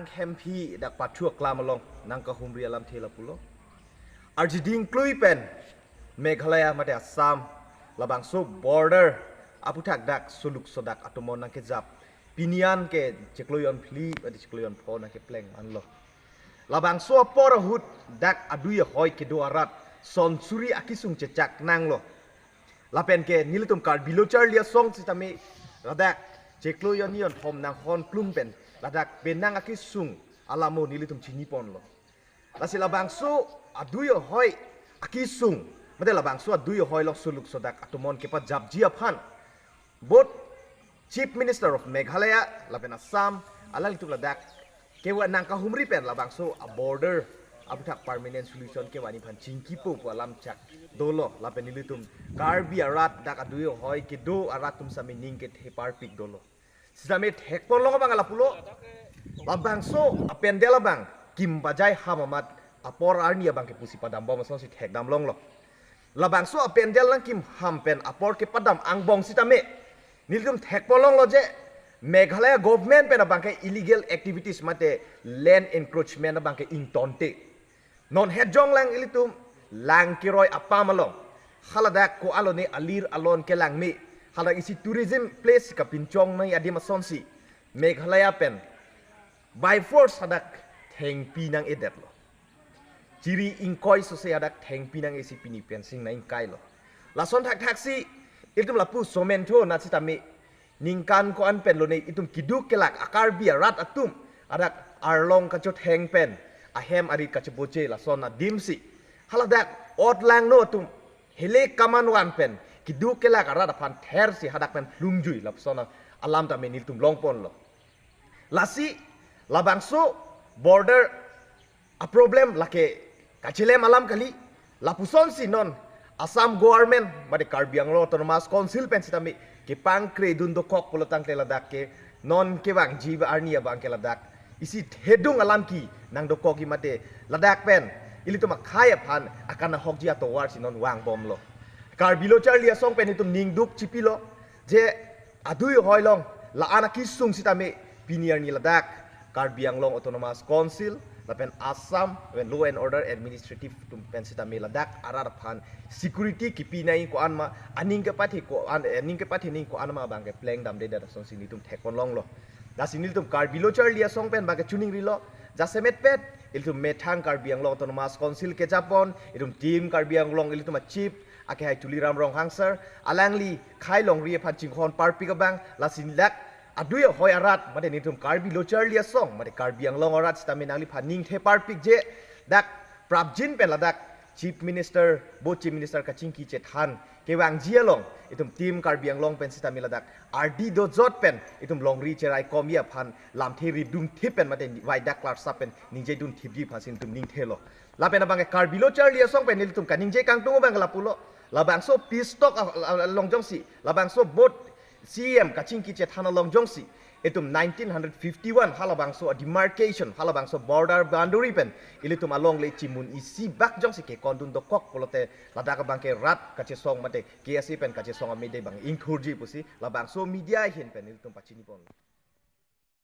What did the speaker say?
nang hempi dak pachuak lamalong nang kahumri alam thela pulo arjiding klui pen Meghalaya mate Assam labang so border aputak dak suluk sodak atomon nang ke jap pinian ke jekloyon pli adi jekloyon pho nang ke pleng manlo labang so por hut dak aduya hoy ke doarat son suri akisung cecak nang lo lapen ke nilitum kar bilochar lia song sitami radak jekloyon yon hom nang hon klumpen ladak benang akisung alamo nilitum chinipon lo lasi labang so aduya hoy akisung made labang so aduya hoy lok suluk sodak atomon ke pa jap jiaphan both Chief Minister of Meghalaya lapen Assam alal itu ladak kewa nang kahumri pen labang so a border abutak permanent solution kewa ni phan chingki po alam chak dolo lapen nilitum karbi arat dak aduyo hoy ke do aratum sami ning ke thepar pik dolo sami thekpon long bang alapulo labang so apendela bang kim bajai hamamat apor arnia bang ke pusi padam bom so si thek dam long lo labang so apendel lang kim hampen apor ke padam angbong sitame nilitum thekpon long lo je Meghalaya government pe na bangke illegal activities mate land encroachment na bangke ingtonte non hedjong lang ilitum lang kiroy apamalong haladak ko alone alir alon ke lang mi halag isi tourism place ka pinchong na adi masonsi Meghalaya pen by force hadak theng pinang edet lo ciri ingkoi so se hadak theng pinang isi pini pensing na ingkai lo lason thak taksi ilitum lapu somento na sitami ningkan ko an pen lo nei itum kiduk kelak akar bia rat atum adak arlong kachot heng pen ahem ari kachaboche la sona dimsi haladak ot lang no tum hele kaman wan pen kiduk kelak arat apan ther si hadak pen lungjui la sona alam ta menil tum longpon lo lasi labangso border a problem lake kachile malam kali lapuson si non Assam government made Karbi Anglong Autonomous Council pen sitami ke pangkre dundo kok polotang ke ladak ke non ke bang jiba arnia bang ke ladak isi hedung alam ki nang do koki mate ladak pen ili to makhaya phan akan hok jia to war sinon wang bom lo Karbi lo charlia song pen itum ning duk chipilo je adui hoilong la ana kisung sitami pinier ni ladak Karbi Anglong Autonomous Council lapen Assam when law and order administrative tum pensita meladak arar phan security kipinai ko anma aning ke pathi ko an aning ke pathi ning ko anma bangke pleng dam de da song sini tum thekon long lo da sinil tum kar bilochar lia song pen bangke chuning rilo jasemet pet iltum methang Karbi Anglong Autonomous Council ke japon iltum team Karbi Anglong iltum chief ake hai tuliram rong hangsar alangli khai long ri phan chingkhon parpi ka bang la sinlak aduya hoy arat made nitum Karbi lochar lia song made Karbi Anglong arat staminangli phaning the parpik je dak prabjin pen ladak chief minister bo chief minister kachingki che than kewang jialong itum team Karbi Anglong pen stamila dak RD do jot pen itum longri cherai komia phan lam theri dum thipen made wai dak klar sapen ningje dum thibji phasin tum ning thelo lapen abang Karbi lochar lia song pen nitum kaningje kangtung bang lapulo labang so pistok longjong si labang so bot CM kachingki che thana longjong si itum 1951 halabang so a demarcation halabang so border boundary pen ilitum along le chimun isi bak jong si ke kondun do kok polote ladak bang ke rat kache song mate KSI pen kache song amede bang inkhurji pusi labang so media hin pen ilitum pachini pon